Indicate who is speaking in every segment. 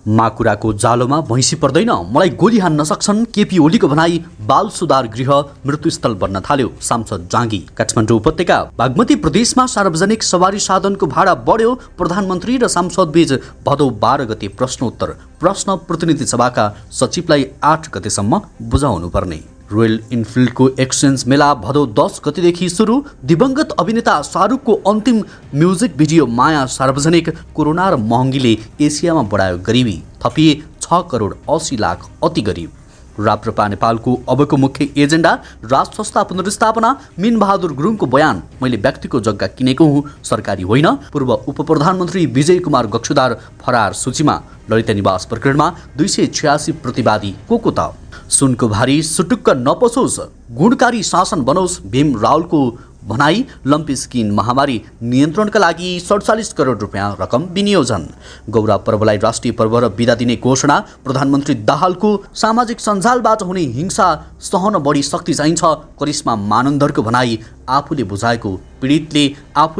Speaker 1: माकुराको जालोमा भैँसी पर्दैन, मलाई गोली हान्न सक्छन्, केपी ओलीको भनाई बाल सुधार गृह मृत्युस्थल बन्न थाल्यो। सांसद जाँगी। काठमाडौँ उपत्यका बागमती प्रदेशमा सार्वजनिक सवारी साधनको भाडा बढ्यो। प्रधानमन्त्री र सांसद बीच भदौ 12 गते प्रश्नोत्तर। प्रश्न प्रतिनिधि सभाका सचिवलाई 8 गतेसम्म बुझाउनु पर्ने। रोयल इनफिल्डको एक्सचेन्ज मेला भदौ 10 गतेदेखि सुरु। दिवंगत अभिनेता शाहरुखको अन्तिम म्युजिक भिडियो माया सार्वजनिक। कोरोना र महँगीले एसियामा बढायो गरिबी, थपिए 6 करोड 80 लाख अति गरिब। राप्रपा नेपालको अबको मुख्य एजेन्डा राष्ट्र संस्था पुनर्स्थापना। मीनबहादुर गुरुङको बयान, मैले व्यक्तिको जग्गा किनेको हुँ, सरकारी होइन। पूर्व उपप्रधानमन्त्री विजय कुमार गक्षुदार फरार सूचीमा। ललिता निवास प्रकरणमा 286 प्रतिवादी को त। सुनको भारी सुटुक्क नपसोस्, गुणकारी शासन बनोस्, भीम रावलको भनाई। लम्पी स्किन महामारी नियन्त्रणका लागि 47 करोड रुपियाँ रकम विनियोजन। गौरा पर्वलाई राष्ट्रिय पर्व र बिदा दिने घोषणा। प्रधानमन्त्री दाहालको सामाजिक सञ्जालबाट हुने हिंसा सहन बढी शक्ति चाहिन्छ। करिश्मा मानन्दरको भनाई, आफूले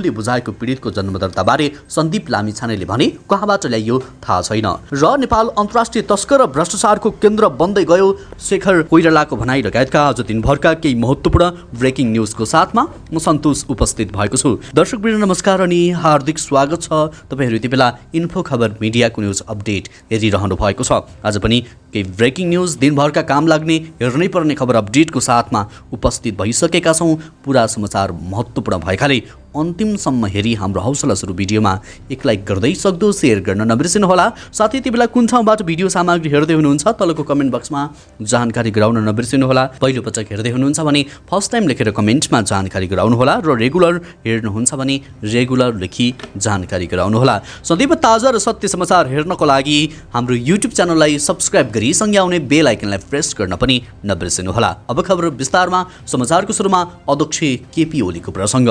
Speaker 1: बुझाएको पीडितको जन्मदर्ताबारे सन्दीप लामिछानेले भने कहाँबाट ल्याइयो थाहा छैन। र नेपाल अन्तर्राष्ट्रिय तस्कर र भ्रष्टाचारको केन्द्र बन्दै गयो। शेखर कोइरालाको भनाई लगायतका आज दिनभरका केही महत्त्वपूर्ण ब्रेकिङ न्युजको साथमा म सन्तोष उपस्थित भएको छु। दर्शकवृन्द नमस्कार अनि हार्दिक स्वागत छ। तपाईहरू यति बेला इन्फो खबर मिडियाको न्युज अपडेट हेरिरहनु भएको छ। आज पनि केही ब्रेकिङ न्युज, दिनभरका काम लाग्ने हेर्नै पर्ने खबर अपडेटको साथमा उपस्थित भइसकेका छौँ। पुरा समाचार महत्त्वपूर्ण भएकाले अन्तिमसम्म हेरी हाम्रो हौसला सुरु भिडियोमा एक लाइक गर्दै सक्दो सेयर गर्न नबिर्सिनुहोला। साथै यति बेला कुन ठाउँबाट भिडियो सामग्री हेर्दै हुनुहुन्छ तलको कमेन्ट बक्समा जानकारी गराउन नबिर्सिनुहोला। पहिलो पटक हेर्दै हुनुहुन्छ भने फर्स्ट टाइम लेखेर कमेन्टमा जानकारी गराउनुहोला र रेगुलर हेर्नुहुन्छ भने रेगुलर लेखी जानकारी गराउनुहोला। सदैव ताजा र सत्य समाचार हेर्नको लागि हाम्रो युट्युब च्यानललाई सब्स्क्राइब गरी सँगै आउने बेल आइकनलाई प्रेस गर्न पनि नबिर्सिनुहोला। अब खबर विस्तारमा। समाचारको सुरुमा अध्यक्ष केपी ओलीको प्रसङ्ग।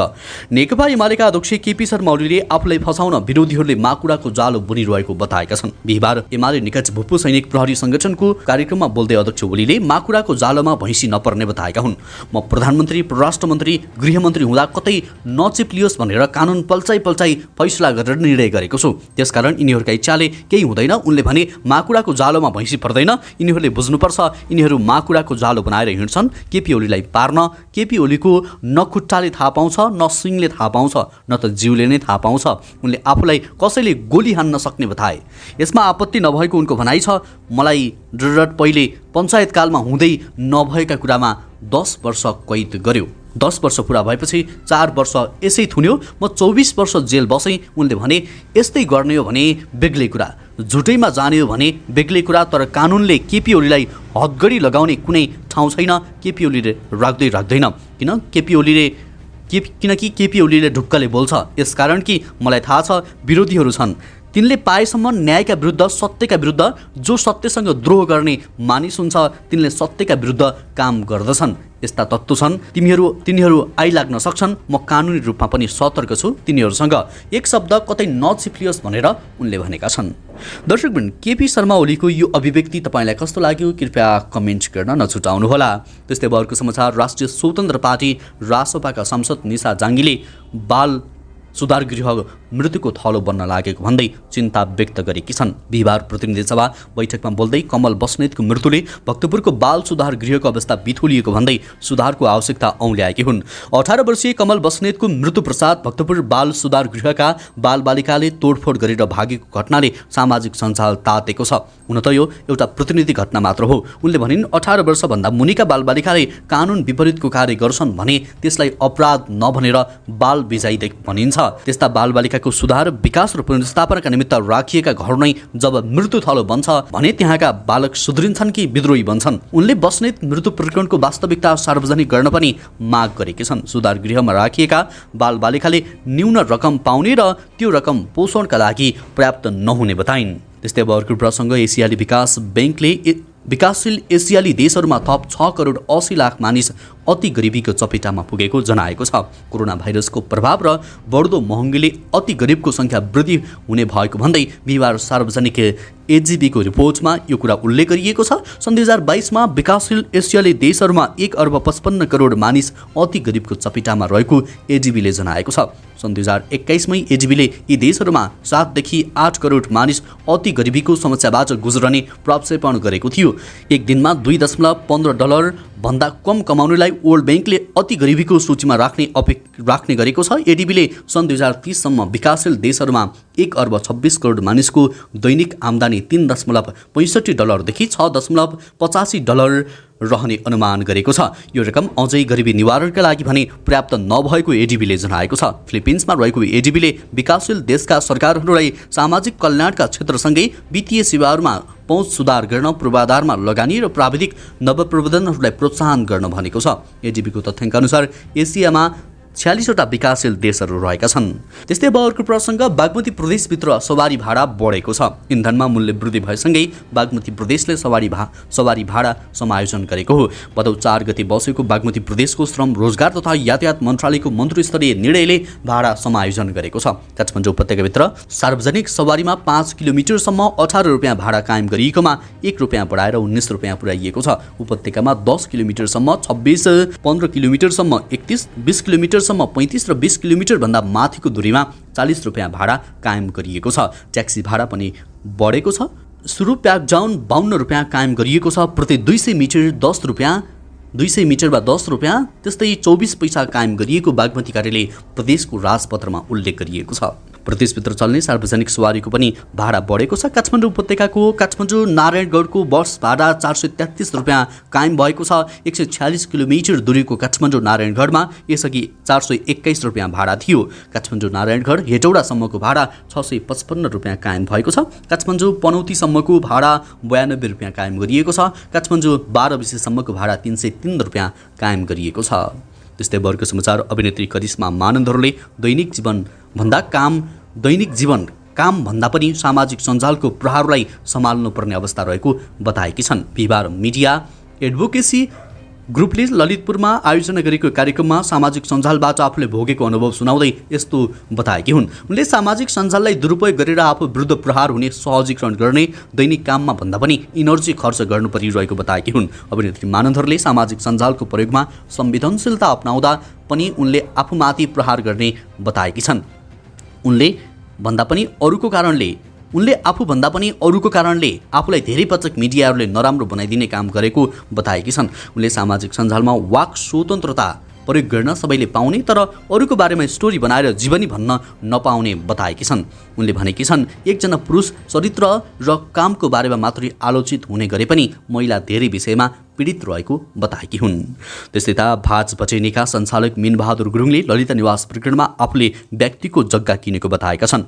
Speaker 1: नेकपा एमालेका अध्यक्ष केपी शर्मा ओलीले आफूलाई फसाउन विरोधीहरूले माकुराको जालो बुनिरहेको बताएका छन्। बिहिबार एमाले निकट भूपू सैनिक प्रहरी संगठनको कार्यक्रममा बोल्दै अध्यक्ष ओलीले माकुराको जालोमा भैँसी नपर्ने बताएका हुन्। म प्रधानमन्त्री, परराष्ट्र मन्त्री, गृहमन्त्री हुँदा कतै नचिप्लियोस् भनेर कानुन पल्चाइ फैसला गरेर निर्णय गरेको छु। त्यसकारण यिनीहरूका इच्छाले केही हुँदैन। उनले भने माकुराको जालोमा भैँसी पर्दैन, यिनीहरूले बुझ्नुपर्छ, यिनीहरू माकुराको जालो बनाएर हिँड्छन् केपी ओलीलाई पार्न। केपी ओलीको न खुट्टाले थाहा पाउँछ, न सिङले थाहा पाउँछ, न त जिउले नै थाहा पाउँछ। उनले आफूलाई कसैले गोली हान्न सक्ने बताए। यसमा आपत्ति नभएको उनको भनाइ छ। मलाई डरट पहिले पञ्चायतकालमा हुँदै नभएका कुरामा 10 वर्ष कैद गर्यो। 10 वर्ष पुरा भएपछि 4 वर्ष यसै थुन्यो। म 24 वर्ष जेल बसेँ। उनले भने यस्तै गर्ने हो भने बेग्लै कुरा, झुटैमा जाने हो भने बेग्लै कुरा, तर कानुनले केपी ओलीलाई हदगडी लगाउने कुनै ठाउँ छैन। केपी ओलीले राख्दैन किनकि केपी ओलीले ढुक्कले बोल्छ। यसकारण कि मलाई थाहा छ विरोधीहरू छन्, तिनले पाएसम्म न्यायका विरुद्ध, सत्यका विरुद्ध, जो सत्यसँग द्रोह गर्ने मानिस हुन्छ तिनले सत्यका विरुद्ध काम गर्दछन्। यस्ता तत्त्व छन्, तिनीहरू आइलाग्न सक्छन्। म कानुनी रूपमा पनि सतर्क छु तिनीहरूसँग। एक शब्द कतै नचिप्लियोस् भनेर उनले भनेका छन्। दर्शकवृन्द, केपी शर्मा ओलीको यो अभिव्यक्ति तपाईँलाई कस्तो लाग्यो कृपया कमेन्ट गर्न नछुटाउनुहोला। त्यस्तै अर्को समाचार। राष्ट्रिय स्वतन्त्र पार्टी रासपाका सांसद निशा जाङ्गीले बाल सुधार गृह मृत्युको थलो बन्न लागेको भन्दै चिन्ता व्यक्त गरेकी छन्। बिहिबार प्रतिनिधि सभा बैठकमा बोल्दै कमल बस्नेतको मृत्युले भक्तपुरको बाल सुधार गृहको अवस्था बिथोलिएको भन्दै सुधारको आवश्यकता औँल्याएकी हुन्। 18 वर्षीय कमल बस्नेतको मृत्यु पश्चात भक्तपुर बाल सुधार गृहका बालबालिकाले तोडफोड गरेर भागेको घटनाले सामाजिक सञ्जाल तातेको छ। हुन त यो एउटा प्रतिनिधि घटना मात्र हो। उनले भनिन् 18 वर्षभन्दा मुनिका बालबालिकाले कानुन विपरीतको कार्य गर्छन् भने त्यसलाई अपराध नभनेर बाल बिजाइ भनिन्छ। त्यस्ता बालबालिकाको सुधार, विकास र पुनर्स्थापनाका निमित्त राखिएका घर नै जब मृत्यु थलो बन्छ भने त्यहाँका बालक सुध्रिन्छन् कि विद्रोही बन्छन्। उनले बस्नेत मृत्यु प्रकरणको वास्तविकता सार्वजनिक गर्न पनि माग गरेकी छन्। सुधार गृहमा राखिएका बालबालिकाले न्यून रकम पाउने र त्यो रकम पोषणका लागि पर्याप्त नहुने बताइन्। त्यस्तै अब अर्को प्रसङ्ग। एसियाली विकास ब्याङ्कले विकासशील एसियाली देशहरूमा थप 6 करोड 80 लाख मानिस अति गरिबीको चपेटामा पुगेको जनाएको छ। कोरोना भाइरसको प्रभाव र बढ्दो महँगीले अति गरिबको सङ्ख्या वृद्धि हुने भएको भन्दै बिहिबार सार्वजनिक एजिबीको रिपोर्टमा यो कुरा उल्लेख गरिएको छ। सन् 2022मा विकासशील एसियाली देशहरूमा 1 अर्ब 55 करोड मानिस अति गरिबको चपेटामा रहेको एजिबीले जनाएको छ। सन् 2021मै एजिबीले यी देशहरूमा 7 देखि 8 करोड मानिस अति गरिबीको समस्याबाट गुज्रने प्रक्षेपण गरेको थियो। एक दिनमा $2.15 भन्दा कम कमाउनेलाई वर्ल्ड ब्याङ्कले अति गरिबीको सूचीमा राख्ने गरेको छ। एडिबीले सन् 2030 सम्म विकासशील देशहरूमा 1 अर्ब 26 करोड मानिसको दैनिक आम्दानी $3.65 देखि $6.85 रहने अनुमान गरेको छ। यो रकम अझै गरिबी निवारणका लागि भने पर्याप्त नभएको एडिबीले जनाएको छ। फिलिपिन्समा रहेको एडिबीले विकासशील देशका सरकारहरूलाई सामाजिक कल्याणका क्षेत्रसँगै वित्तीय सेवाहरूमा पहुँच सुधार गर्न, पूर्वाधारमा लगानी र प्राविधिक नवप्रवर्धनहरूलाई प्रोत्साहन गर्न भनेको छ। एडिबीको तथ्याङ्कअनुसार एसियामा 46वटा विकासशील देशहरू रहेका छन्। त्यस्तै अब अर्को प्रसङ्ग, बागमती प्रदेशभित्र सवारी भाडा बढेको छ। इन्धनमा मूल्य वृद्धि भएसँगै बागमती प्रदेशले सवारी भाडा समायोजन गरेको हो। भदौ 4 गते बसेको बागमती प्रदेशको श्रम रोजगार तथा यातायात मन्त्रालयको मन्त्रीस्तरीय निर्णयले भाडा समायोजन गरेको छ। काठमाडौँ उपत्यकाभित्र सार्वजनिक सवारीमा 5 किलोमिटरसम्म 18 रुपियाँ भाडा कायम गरिएकोमा 1 रुपियाँ बढाएर 19 रुपियाँ पुर्याइएको छ। उपत्यकामा 10 किलोमिटरसम्म 26, 15 किलोमिटरसम्म 31, 20 किलोमिटर 35 र 20 किलोमिटर भन्दा माथिको दूरीमा 40 रुपियाँ भाडा कायम गरिएको छ। ट्याक्सी भाडा पनि बढेको छ। सुरु प्याकजाउन 52 रुपियाँ कायम गरिएको छ। प्रति 200 मिटर 10 रुपियाँ, 200 मिटरमा 10 रुपियाँ। त्यस्तै 24 पैसा कायम गरिएको बागमती कार्यालय प्रदेशको राजपत्रमा उल्लेख गरिएको छ। प्रदेशभित्र चल्ने सार्वजनिक सवारीको पनि भाडा बढेको छ। काठमाडौँ उपत्यकाको काठमाडौँ नारायणगढको बस भाडा 433 रुपियाँ कायम भएको छ। 146 किलोमिटर दूरीको काठमाडौँ नारायणगढमा यसअघि 421 रुपियाँ भाडा थियो। काठमाडौँ नारायणगढ हेटौडासम्मको भाडा 655 रुपियाँ कायम भएको छ। काठमाडौँ पनौतीसम्मको भाडा 92 रुपियाँ कायम गरिएको छ। काठमाडौँ 12 विषयसम्मको भाडा 303 रुपियाँ कायम गरिएको छ। त्यस्तै वर्ग समाचार, अभिनेत्री करिश्मा मानन्दहरूले दैनिक जीवन काम भन्दा पनि सामाजिक सञ्जालको प्रहारलाई सम्हाल्नुपर्ने अवस्था रहेको बताएकी छन्। बिहिबार मिडिया एडभोकेसी ग्रुपले ललितपुरमा आयोजना गरेको कार्यक्रममा सामाजिक सञ्जालबाट आफूले भोगेको अनुभव सुनाउँदै यस्तो बताएकी हुन्। उनले सामाजिक सञ्जाललाई दुरुपयोग गरेर आफू विरुद्ध प्रहार हुने सहजीकरण गर्ने दैनिक काममा भन्दा पनि इनर्जी खर्च गर्नु परिरहेको बताएकी हुन्। अभिनेत्री मानन्दहरूले सामाजिक सञ्जालको प्रयोगमा संवेदनशीलता अपनाउँदा पनि उनले आफूमाथि प्रहार गर्ने बताएकी छन्। उनले आफूभन्दा पनि अरूको कारणले आफूलाई धेरै पटक मिडियाहरूले नराम्रो बनाइदिने काम गरेको बताएकी छन्। उनले सामाजिक सञ्जालमा वाक स्वतन्त्रता प्रयोग गर्न सबैले पाउने तर अरूको बारेमा स्टोरी बनाएर जीवनी भन्न नपाउने बताएकी छन्। उनले भनेकी छन्, एकजना पुरुष चरित्र र कामको बारेमा मात्रै आलोचित हुने गरे पनि महिला धेरै विषयमा पीडित रहेको बताएकी हुन्। त्यस्तै त भाजपा निका सञ्चालक मिनबहादुर गुरुङले ललिता निवास प्रकरणमा आफूले व्यक्तिको जग्गा किनेको बताएका छन्।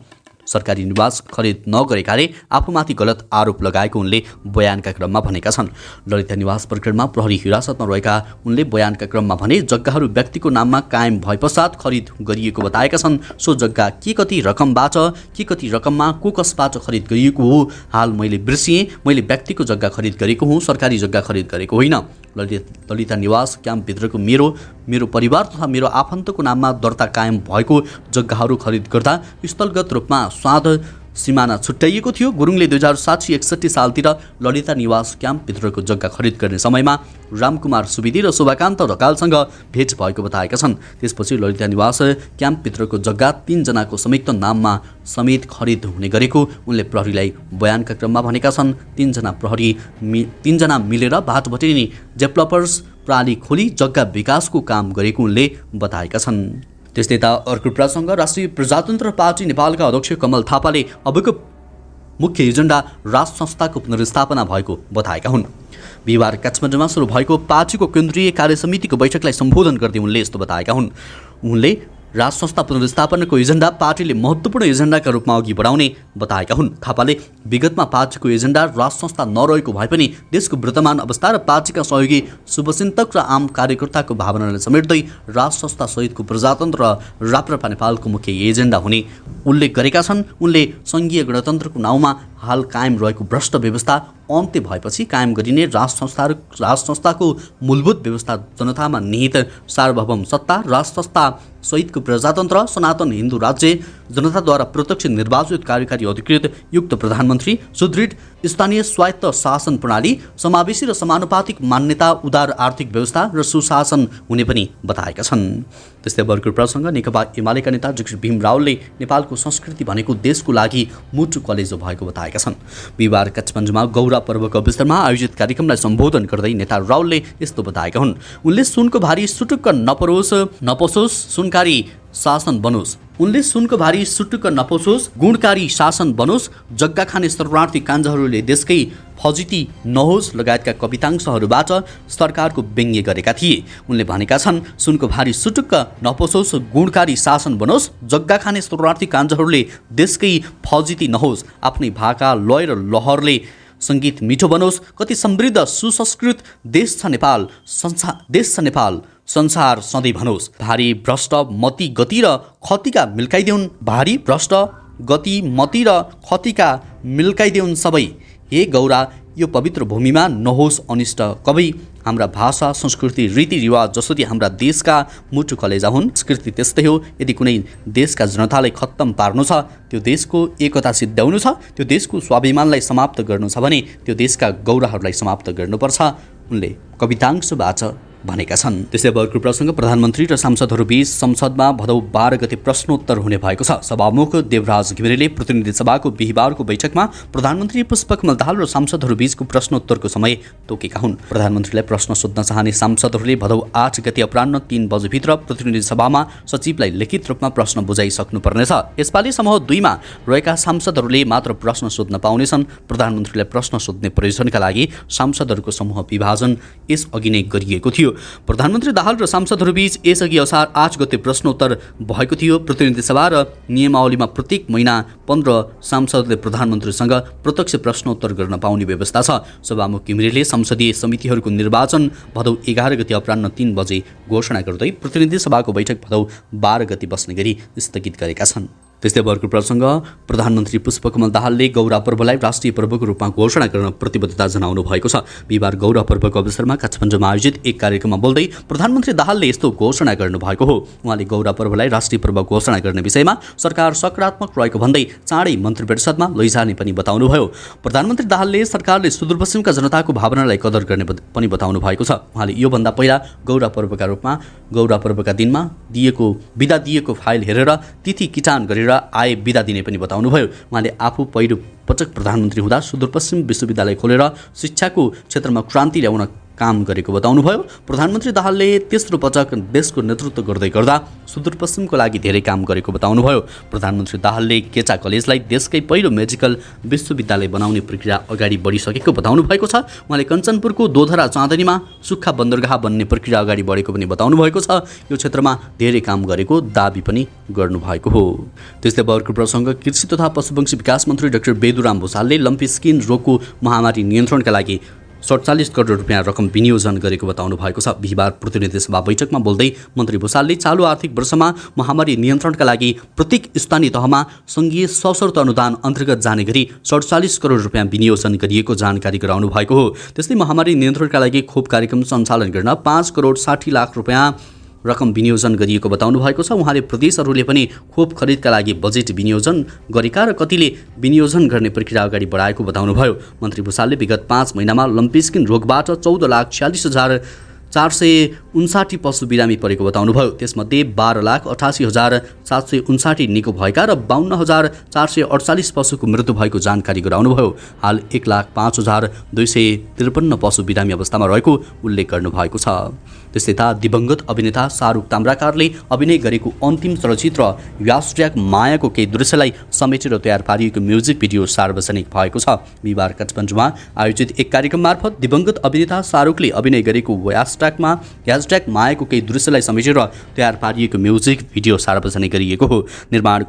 Speaker 1: सरकारी निवास खरिद नगरेकाले आफूमाथि गलत आरोप लगाएको उनले बयानका क्रममा भनेका छन्। ललिता निवास प्रकरणमा प्रहरी हिरासतमा रहेका उनले बयानका क्रममा भने जग्गाहरू व्यक्तिको नाममा कायम भएपश्चात खरिद गरिएको बताएका छन्। सो जग्गा के कति रकममा को कसबाट खरिद गरिएको हो हाल मैले बिर्सिएँ। मैले व्यक्तिको जग्गा खरिद गरेको हुँ, सरकारी जग्गा खरिद गरेको होइन। ललिता निवास क्याम्पभित्रको मेरो परिवार तथा मेरो आफन्तको नाममा दर्ता कायम भएको जग्गाहरू खरिद गर्दा स्थलगत रूपमा स्वाद सिमाना छुट्याइएको थियो। गुरुङले 2060-61 सालतिर ललिता निवास क्याम्पभित्रको जग्गा खरिद गर्ने समयमा रामकुमार सुवेदी र शोभाकान्त ढकालसँग भेट भएको बताएका छन्। त्यसपछि ललिता निवास क्याम्पभित्रको जग्गा 3 जनाको संयुक्त नाममा समेत खरिद हुने गरेको उनले प्रहरीलाई बयानका क्रममा भनेका छन्। 3 जना मिलेर भाटभटेनी डेभलपर्स प्रणाली खोली जग्गा विकासको काम गरेको उनले बताएका छन्। त्यस्तै त अर्को प्रसङ्ग, राष्ट्रिय प्रजातन्त्र पार्टी नेपालका अध्यक्ष कमल थापाले अबको मुख्य एजेन्डा राज संस्थाको पुनर्स्थापना भएको बताएका हुन्। बिहिबार काठमाडौँमा सुरु भएको पार्टीको केन्द्रीय कार्यसमितिको बैठकलाई सम्बोधन गर्दै उनले यस्तो बताएका हुन्। उनले राज संस्था पुनर्स्थापनाको एजेन्डा पार्टीले महत्त्वपूर्ण एजेन्डाका रूपमा अघि बढाउने बताएका हुन्। थापाले विगतमा पार्टीको एजेन्डा राज संस्था नरहेको भए पनि देशको वर्तमान अवस्था र पार्टीका सहयोगी शुभचिन्तक र आम कार्यकर्ताको भावनालाई समेट्दै राज संस्था सहितको प्रजातन्त्र र राप्रपा नेपालको मुख्य एजेन्डा हुने उल्लेख गरेका छन्। उनले सङ्घीय गणतन्त्रको नाउँमा हाल कायम रहेको भ्रष्ट व्यवस्था अन्त्य भएपछि कायम गरिने राज संस्थाको मूलभूत व्यवस्था जनतामा निहित सार्वभौम सत्ता, राज संस्था सहितको प्रजातन्त्र, सनातन हिन्दू राज्य, जनताद्वारा प्रत्यक्ष निर्वाचित कार्यकारी अधिकृत युक्त प्रधानमन्त्री, सुदृढ स्थानीय स्वायत्त शासन प्रणाली, समावेशी र समानुपातिक मान्यता, उदार आर्थिक व्यवस्था र सुशासन हुने पनि बताएका छन्। त्यस्तै भर्खर प्रसङ्ग नेकपा एमालेका नेता डाक्टर भीम रावलले नेपालको संस्कृति भनेको देशको लागि मुटु कलेजो भएको बताएका छन्। बिहिबार काठमाडौँमा गौरा पर्वको अवसरमा आयोजित कार्यक्रमलाई सम्बोधन गर्दै नेता रावलले यस्तो बताएका हुन्। उनले सुनको भारी सुटुक्क नपसोस्, सुनकारी शासन बनोस्। उनले सुनको भारी सुटुक्क नपसोस्, गुणकारी शासन बनोस्, जग्गा खाने शरणार्थी कान्छाहरूले देशकै फजिती नहोस् लगायतका कवितांशहरूबाट सरकारको व्यङ्ग्य गरेका थिए। उनले भनेका छन्, सुनको भारी सुटुक्क नपसोस्, गुणकारी शासन बनोस्, जग्गा खाने शरणार्थी कान्छाहरूले देशकै फजिती नहोस्, आफ्नै भाका लय र लहरले सङ्गीत मिठो बनोस्। कति समृद्ध सुसंस्कृत देश छ नेपाल, संसार सधैँ भनोस्। भारी भ्रष्ट मती गति र खतीका मिल्काइदेऊन् सबै। हे गौरा, यो पवित्र भूमिमा नहोस् अनिष्ट कवै। हाम्रा भाषा, संस्कृति, रीतिरिवाज जसरी हाम्रा देशका मुटु कलेजा हुन्, संस्कृति त्यस्तै हो। यदि कुनै देशका जनतालाई खत्तम पार्नु छ, त्यो देशको एकता सिद्ध्याउनु छ, त्यो देशको स्वाभिमानलाई समाप्त गर्नु छ भने त्यो देशका गौराहरूलाई समाप्त गर्नुपर्छ, उनले कवितांशबाट भनेका छन्। त्यसै भर्खर प्रसङ्ग प्रधानमन्त्री र सांसदहरूबीच संसदमा भदौ 12 गते प्रश्नोत्तर हुने भएको छ। सभामुख देवराज घिमिरेले प्रतिनिधि सभाको बिहिबारको बैठकमा प्रधानमन्त्री पुष्पकमल दाहाल र सांसदहरूबीचको प्रश्नोत्तरको समय तोकेका हुन्। प्रधानमन्त्रीलाई प्रश्न सोध्न चाहने सांसदहरूले भदौ 8 गते अपराह्न 3 बजेभित्र प्रतिनिधि सभामा सचिवलाई लिखित रूपमा प्रश्न बुझाइसक्नुपर्नेछ। यसपालि समूह 2 मा रहेका सांसदहरूले मात्र प्रश्न सोध्न पाउनेछन्। प्रधानमन्त्रीलाई प्रश्न सोध्ने प्रयोजनका लागि सांसदहरूको समूह विभाजन यसअघि नै गरिएको थियो। प्रधानमन्त्री दाहाल र सांसदहरूबीच यसअघि असार 8 गते प्रश्नोत्तर भएको थियो। प्रतिनिधि सभा र नियमावलीमा प्रत्येक महिना 15 सांसदले प्रधानमन्त्रीसँग प्रत्यक्ष प्रश्नोत्तर गर्न पाउने व्यवस्था छ। सभामुख घिमिरेले संसदीय समितिहरूको निर्वाचन भदौ 11 गते अपराह्न 3 बजे घोषणा गर्दै प्रतिनिधि सभाको बैठक भदौ 12 गते बस्ने गरी स्थगित गरेका छन्। त्यस्तै भर्खर प्रसङ्ग प्रधानमन्त्री पुष्पकमल दाहालले गौरा पर्वलाई राष्ट्रिय पर्वको रूपमा घोषणा गर्न प्रतिबद्धता जनाउनु भएको छ। बिहिबार गौरा पर्वको अवसरमा काठमाडौँमा आयोजित एक कार्यक्रममा बोल्दै प्रधानमन्त्री दाहालले यस्तो घोषणा गर्नुभएको हो। उहाँले गौरा पर्वलाई राष्ट्रिय पर्व घोषणा गर्ने विषयमा सरकार सकारात्मक रहेको भन्दै चाँडै मन्त्री परिषदमा लैजाने पनि बताउनुभयो। प्रधानमन्त्री दाहालले सरकारले सुदूरपश्चिमका जनताको भावनालाई कदर गर्ने पनि बताउनु भएको छ। उहाँले योभन्दा पहिला गौरा पर्वका दिनमा बिदा दिएको फाइल हेरेर तिथि किटान गरेर आए बिदा दिने पनि बताउनुभयो। उहाँले आफू पहिलो पटक प्रधानमन्त्री हुँदा सुदूरपश्चिम विश्वविद्यालय खोलेर शिक्षाको क्षेत्रमा क्रान्ति ल्याउन काम गरेको बताउनुभयो। प्रधानमन्त्री दाहालले तेस्रो पटक देशको नेतृत्व गर्दै गर्दा सुदूरपश्चिमको लागि धेरै काम गरेको बताउनुभयो। प्रधानमन्त्री दाहालले केचा कलेजलाई देशकै पहिलो मेडिकल विश्वविद्यालय बनाउने प्रक्रिया अगाडि बढिसकेको बताउनु भएको छ। उहाँले कञ्चनपुरको दोधरा चाँदनीमा सुक्खा बन्दरगाह बन्ने प्रक्रिया अगाडि बढेको पनि बताउनु भएको छ। यो क्षेत्रमा धेरै काम गरेको दाबी पनि गर्नुभएको हो। त्यस्तै भर्खर प्रसङ्ग कृषि तथा पशुपक्षी विकास मन्त्री डाक्टर बेदुराम भुसालले लम्पी स्किन रोगको महामारी नियन्त्रणका लागि 47 करोड रुपियाँ रकम विनियोजन गरेको बताउनु भएको छ। बिहिबार प्रतिनिधि सभा बैठकमा बोल्दै मन्त्री भुसालले चालु आर्थिक वर्षमा महामारी नियन्त्रणका लागि प्रत्येक स्थानीय तहमा सङ्घीय सशर्त अनुदान अन्तर्गत जाने गरी 47 करोड रुपियाँ विनियोजन गरिएको जानकारी गराउनु भएको हो। त्यस्तै महामारी नियन्त्रणका लागि खोप कार्यक्रम सञ्चालन गर्न 5 करोड 60 लाख रुपियाँ रकम विनियोजन गरिएको बताउनु भएको छ। उहाँले प्रदेशहरूले पनि खोप खरिदका लागि बजेट विनियोजन गरेका र कतिले विनियोजन गर्ने प्रक्रिया अगाडि बढाएको बताउनुभयो। मन्त्री भुसालले विगत 5 महिनामा लम्पी स्किन रोगबाट 14,46,459 पशु बिरामी परेको बताउनुभयो। त्यसमध्ये 12,88,759 निको भएका र 52,448 पशुको मृत्यु भएको जानकारी गराउनुभयो। हाल 1,05,253 पशु बिरामी अवस्थामा रहेको उल्लेख गर्नुभएको छ। त्यस्तै दिवंगत अभिनेता शाहरुख ताम्राकारले अभिनय गरेको अन्तिम चलचित्र यास्ट्र्याक मायाको केही दृश्यलाई समेटेर तयार पारिएको म्युजिक भिडियो सार्वजनिक भएको छ। बिहिबार काठमाडौँमा आयोजित एक कार्यक्रम मार्फत दिवंगत अभिनेता शाहरुखले अभिनय गरेको यास्ट्र्याक मायाको केही दृश्यलाई समेटेर तयार पारिएको म्युजिक भिडियो सार्वजनिक गरिएको हो। निर्माण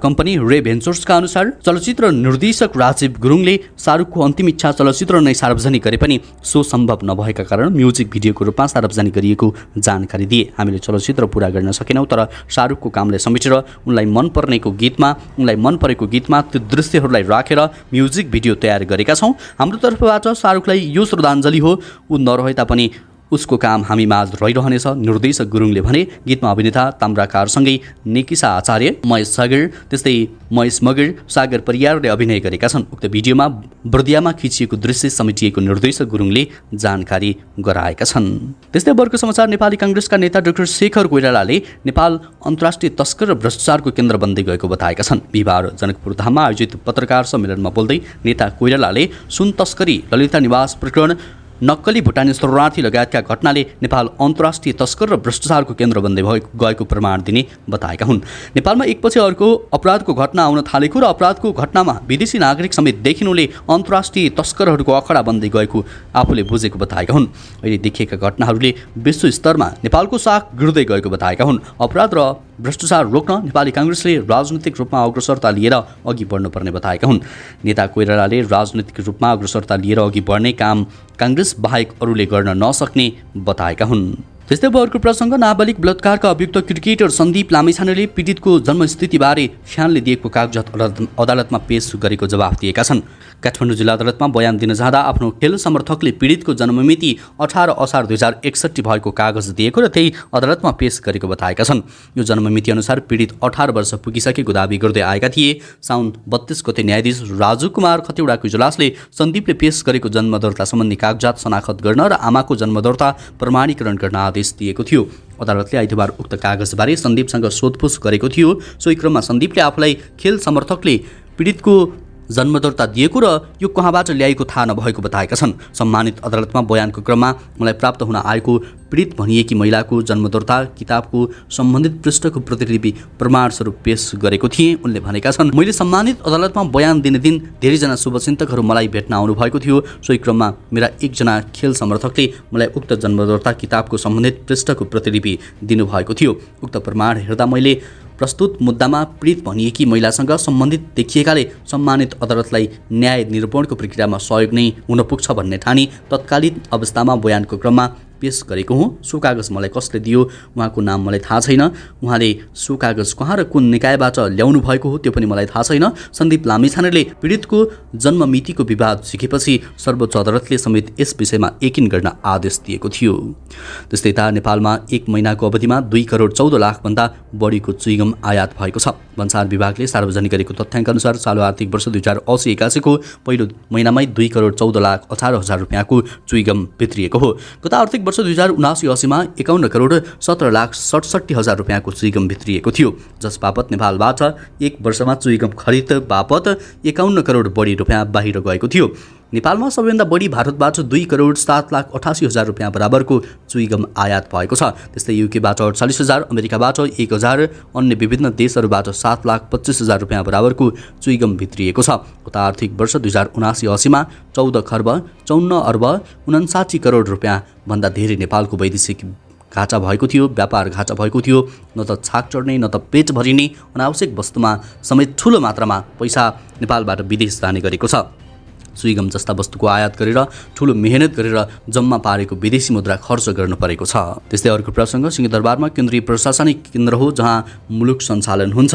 Speaker 1: कम्पनी रे भेन्चर्सका अनुसार चलचित्र निर्देशक राजीव गुरुङले शाहरुखको अन्तिम इच्छा चलचित्र नै सार्वजनिक गरे पनि सो सम्भव नभएका कारण म्युजिक भिडियोको रूपमा रूपमा सार्वजनिक गरिएको जानकारी दिए। हामीले चलचित्र पूरा गर्न सकेनौँ, तर शाहरुखको कामलाई समेटेर उनलाई मन परेको गीतमा त्यो दृश्यहरूलाई राखेर म्युजिक भिडियो तयार गरेका छौँ। हाम्रो तर्फबाट शाहरुखलाई यो श्रद्धाञ्जली हो। ऊ नरहे तापनि उसको काम हामी माझ रहिरहनेछ। निर्देशक गुरुङले भने गीतमा अभिनेता ताम्राकारसँगै निकिसा आचार्य, महेश सागर, त्यस्तै महेश मगर, सागर परियारले अभिनय गरेका छन्। उक्त भिडियोमा बर्दियामा खिचिएको दृश्य समेटिएको निर्देशक गुरुङले जानकारी गराएका छन्। त्यस्तै वर्ग समाचार नेपाली काङ्ग्रेसका नेता डाक्टर शेखर कोइरालाले नेपाल अन्तर्राष्ट्रिय तस्कर र भ्रष्टाचारको केन्द्र बन्दै गएको बताएका छन्। बिहिबार जनकपुर धाममा आयोजित पत्रकार सम्मेलनमा बोल्दै नेता कोइरालाले सुन तस्करी, ललिता निवास प्रकरण, नक्कली भुटानी शरणार्थी लगायतका घटनाले नेपाल अन्तर्राष्ट्रिय तस्कर र भ्रष्टाचारको केन्द्र बन्दै गएको प्रमाण दिने बताएका हुन्। नेपालमा एकपछि अर्को अपराधको घटना आउन थालेको र अपराधको घटनामा विदेशी नागरिक समेत देखिनुले अन्तर्राष्ट्रिय तस्करहरूको अखडा बन्दै गएको आफूले बुझेको बताएका हुन्। अहिले देखिएका घटनाहरूले विश्व स्तरमा नेपालको साख गिर्दै गएको बताएका हुन्। अपराध र भ्रष्टाचार रोक्न नेपाली काङ्ग्रेसले राजनैतिक रूपमा अग्रसरता लिएर अघि बढ्नुपर्ने बताएका हुन्। नेता कोइरालाले राजनैतिक रूपमा अग्रसरता लिएर अघि बढ्ने काम काङ्ग्रेस बाहेक अरूले गर्न नसक्ने बताएका हुन्। त्यस्तै अर्को प्रसङ्ग, नाबालिग बलात्कारका अभियुक्त क्रिकेटर सन्दीप लामिछानेले पीडितको जन्मस्थितिबारे फ्यानले दिएको कागजात अदालतमा पेश गरेको जवाफ दिएका छन्। काठमाडौँ जिल्ला अदालतमा बयान दिन जाँदा आफ्नो खेल समर्थकले पीडितको जन्ममिति 18 असार 2061 भएको कागज दिएको र त्यही अदालतमा पेश गरेको बताएका छन्। यो जन्ममिति अनुसार पीडित 18 वर्ष पुगिसकेको दावी गर्दै आएका थिए। साउन 32 गते न्यायाधीश राजु कुमार खतिवडाको इजलासले सन्दीपले पेश गरेको जन्मदर्ता सम्बन्धी कागजात शनाखत गर्न र आमाको जन्मदर्ता प्रमाणीकरण गर्न आदेश दिएको थियो। अदालतले आइतबार उक्त कागजबारे सन्दीपसँग सोधपुछ गरेको थियो। सोही क्रममा सन्दीपले आफूलाई खेल समर्थकले पीडितको जन्मदर्ता दिएको र यो कहाँबाट ल्याएको थाहा नभएको बताएका छन्। सम्मानित अदालतमा बयानको क्रममा मलाई प्राप्त हुन आएको पीडित भनिएकी महिलाको जन्मदर्ता किताबको सम्बन्धित पृष्ठको प्रतिलिपि प्रमाणस्वरूप पेश गरेको थिएँ। उनले भनेका छन्, मैले सम्मानित अदालतमा बयान दिने दिन धेरैजना शुभचिन्तकहरू मलाई भेट्न आउनुभएको थियो। सोही क्रममा मेरा एकजना खेल समर्थकले मलाई उक्त जन्मदर्ता किताबको सम्बन्धित पृष्ठको प्रतिलिपि दिनुभएको थियो। उक्त प्रमाण हेर्दा मैले प्रस्तुत मुद्दामा पीडित भनिएकी महिलासँग सम्बन्धित देखिएकाले सम्मानित अदालतलाई न्याय निरूपणको प्रक्रियामा सहयोग नै हुन पुग्छ भन्ने ठानी तत्कालीन अवस्थामा बयानको क्रममा पेश गरेको हुँ। सो कागज मलाई कसले दियो उहाँको नाम मलाई थाहा छैन। उहाँले सो कागज कहाँ र कुन निकायबाट ल्याउनु भएको हो त्यो पनि मलाई थाहा छैन। सन्दीप लामिछानेले पीडितको जन्ममितिको विवाद झिकेपछि सर्वोच्च अदालतले समेत यस विषयमा यकिन गर्न आदेश दिएको थियो। त्यस्तै यता नेपालमा 1 महिनाको अवधिमा 2 करोड 14 लाखभन्दा बढीको चुइगम आयात भएको छ। भन्सार विभागले सार्वजनिक गरेको तथ्याङ्क अनुसार चालु आर्थिक वर्ष 2080-81 को पहिलो महिनामै 2 करोड 14 लाख 18 हजार रुपियाँको चुइगम भित्रिएको हो। गत आर्थिक वर्ष 2079-80 मा 51 करोड 17 लाख 67 हजार रुपियाँको चुइगम भित्रिएको थियो, जस बापत नेपालबाट 1 वर्षमा चुइगम खरिद बापत 51 करोड बढी रुपियाँ बाहिर गएको थियो। नेपालमा सबैभन्दा बढी भारतबाट 2 करोड 7 लाख 88 हजार रुपियाँ बराबरको चुइगम आयात भएको छ। त्यस्तै युकेबाट 48 हजार, अमेरिकाबाट 1 हजार, अन्य विभिन्न देशहरूबाट 7 लाख 25 हजार रुपियाँ बराबरको चुइगम भित्रिएको छ। गत आर्थिक वर्ष 2079-80 मा 14 खर्ब 54 अर्ब 59 करोड रुपियाँ भन्दा धेरै नेपालको वैदेशिक घाटा भएको थियो, व्यापार घाटा भएको थियो। न त छाक चढ्ने न त पेट भरिने अनावश्यक वस्तुमा समेत ठुलो मात्रामा पैसा नेपालबाट विदेश जाने गरेको छ। चुइगम जस्ता वस्तुको आयात गरेर ठुलो मेहनत गरेर जम्मा पारेको विदेशी मुद्रा खर्च गर्नु परेको छ। त्यस्तै अर्को प्रसङ्ग, सिंहदरबारमा केन्द्रीय प्रशासनिक केन्द्र हो जहाँ मुलुक सञ्चालन हुन्छ।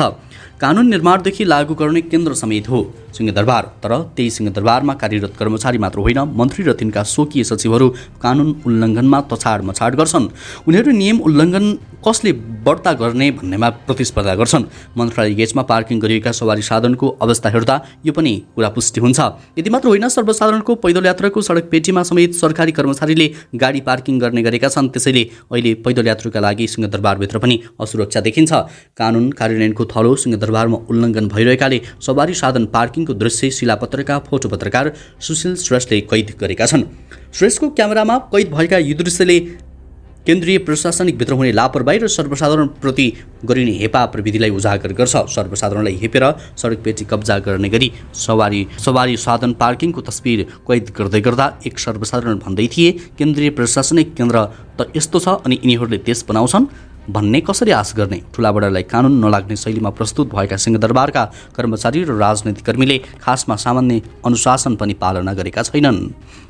Speaker 1: कानुन निर्माणदेखि लागू गर्ने केन्द्र समेत हो सिंहदरबार। तर त्यही सिंहदरबारमा कार्यरत कर्मचारी मात्र होइन, मन्त्री र तिनका स्वकीय सचिवहरू कानुन उल्लङ्घनमा तछाड मछाड गर्छन्। उनीहरू नियम उल्लङ्घन कसले बढ्ता गर्ने भन्नेमा प्रतिस्पर्धा गर्छन्। मन्त्रालय गेटमा पार्किङ गरिएका सवारी साधनको अवस्था हेर्दा यो पनि कुरा पुष्टि हुन्छ। यति मात्र होइन, सर्वसाधारणको पैदल यात्राको सडक पेटीमा समेत सरकारी कर्मचारीले गाडी पार्किङ गर्ने गरेका छन्। त्यसैले अहिले पैदल यात्रुका लागि सिंहदरबारभित्र पनि असुरक्षा देखिन्छ। कानुन कार्यान्वयनको थलो सिंहदरबारमा उल्लङ्घन भइरहेकाले सवारी साधन पार्किङको दृश्य शिलापत्रका फोटो पत्रकार सुशील श्रेष्ठले कैद गरेका छन्। श्रेष्ठको क्यामेरामा कैद भएका यो दृश्यले केन्द्रीय प्रशासनिकभित्र हुने लापरवाही र सर्वसाधारणप्रति गरिने हेपा प्रविधिलाई उजागर गर्छ। सर्वसाधारणलाई हेपेर सडक पेटी कब्जा गर्ने गरी सवारी साधन पार्किङको तस्बिर कैद गर्दै गर्दा एक सर्वसाधारण भन्दै थिए, केन्द्रीय प्रशासनिक केन्द्र त यस्तो छ अनि यिनीहरूले देश बनाउँछन्। भन्ने कसरी आश गर्ने? ठुलाबडालाई कानुन नलाग्ने शैलीमा प्रस्तुत भएका सिंहदरबारका कर्मचारी र राजनैतिक कर्मीले खासमा सामान्य अनुशासन पनि पालना गरेका छैनन्।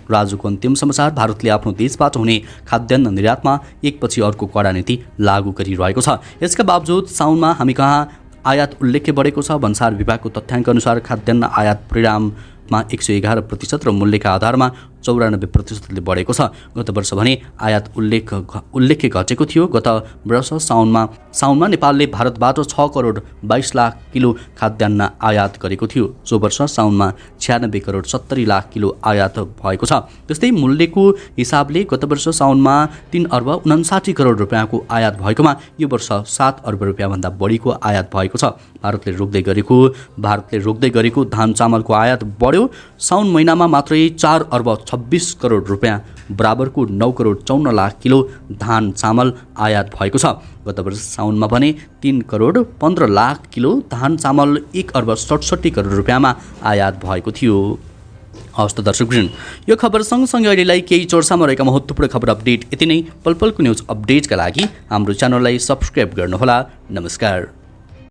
Speaker 1: राजुको अन्तिम समाचार। भारतले आफ्नो देशबाट हुने खाद्यान्न निर्यातमा एकपछि अर्को कडा नीति लागू गरिरहेको छ। यसका बावजुद साउनमा हामी कहाँ आयात उल्लेख्य बढेको छ। भन्सार विभागको तथ्याङ्क अनुसार खाद्यान्न आयात परिणाममा 111% र मूल्यका आधारमा 94%ले बढेको छ। गत वर्ष भने आयात उल्लेख्य घटेको थियो। गत वर्ष साउनमा नेपालले भारतबाट 6 करोड 22 लाख किलो खाद्यान्न आयात गरेको थियो। सो वर्ष साउनमा 96 करोड 70 लाख किलो आयात भएको छ। त्यस्तै मूल्यको हिसाबले गत वर्ष साउनमा 3 अर्ब 59 करोड रुपियाँको आयात भएकोमा यो वर्ष 7 अर्ब रुपियाँभन्दा बढीको आयात भएको छ। भारतले रोक्दै गरेको धान चामलको आयात बढ्यो। साउन महिनामा मात्रै 4 अर्ब 26 करोड रुपियाँ बराबरको 9 करोड 54 लाख किलो धान चामल आयात भएको छ। गत वर्ष साउनमा भने 3 करोड 15 लाख किलो धान चामल 1 अर्ब 67 करोड रुपियाँमा आयात भएको थियो। हवस् त दर्शकवृन्द, यो खबर सँगसँगै अहिलेलाई केही चर्चामा रहेका महत्त्वपूर्ण खबर अपडेट यति नै। पलपलको न्युज अपडेटका लागि हाम्रो च्यानललाई सब्स्क्राइब गर्नुहोला। नमस्कार।